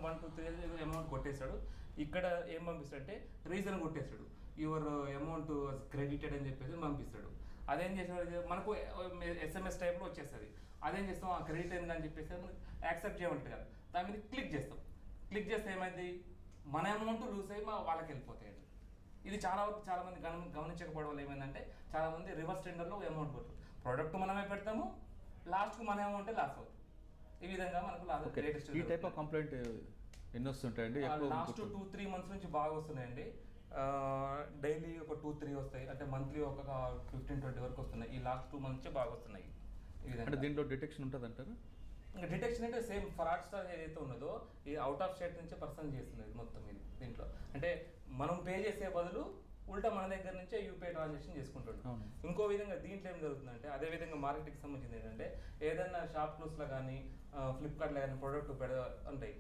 1 2 3 amount కొట్టేశాడు. ఇక్కడ ఏం పంపిస్తాడంటే రీజన్ కొట్టేస్తాడు, యువర్ అమౌంట్ క్రెడిటెడ్ అని చెప్పేసి పంపిస్తాడు. అదేం చేసాడు, మనకు SMS టైప్లో వచ్చేస్తుంది. అదేం చేస్తాం, ఆ క్రెడిట్ అయింది అని చెప్పేసి యాక్సెప్ట్ చేయమంటారు కదా, దాని మీద క్లిక్ చేస్తాం. క్లిక్ చేస్తే ఏమైంది, మన అమౌంట్ లూజ్ అయ్యి వాళ్ళకి వెళ్ళిపోతాయండి. ఇది చాలా మంది గమనించకపోవడం వల్ల ఏమైందంటే చాలామంది రివర్స్ టెండర్లో అమౌంట్ కొట్టారు. ప్రోడక్ట్ మనమే పెడతాము, లాస్ట్కు మన అమౌంటే లాస్ అవుతుంది. ఈ విధంగా మనకు లేటెస్ట్ ఈ టైప్ ఆఫ్ కంప్లైంట్ ఎన్ని వస్తుంటాయండి? లాస్ట్ 2-3 మంత్స్ నుంచి బాగా వస్తున్నాయండి. డైలీ ఒక 2-3 వస్తాయి, అంటే మంత్లీ ఒక 15-20 వరకు వస్తున్నాయి. ఈ లాస్ట్ 2 మంత్స్ బాగా వస్తున్నాయి. ఈ విధంగా అంటే దీంట్లో డిటెక్షన్ ఉంటుంది అంటారు? ఇంకా డిటెక్షన్ అంటే సేమ్ ఫ్రాడ్ స్టార్ ఏదైతే ఉన్నదో ఈ అవుట్ ఆఫ్ స్టేట్ నుంచే పర్సన్ చేస్తున్నది మొత్తం ఇది. దీంట్లో అంటే మనం పే చేసే బదులు ఉల్టా మన దగ్గర నుంచే యూపీఐ ట్రాన్సాక్షన్ చేసుకుంటాడు. ఇంకో విధంగా దీంట్లో ఏం జరుగుతుందంటే, అదే విధంగా మార్కెటింగ్కి సంబంధించింది ఏంటంటే, ఏదైనా షాప్ క్లూస్లో కానీ ఫ్లిప్కార్ట్లో కానీ ప్రోడక్ట్ ఉంటాయి,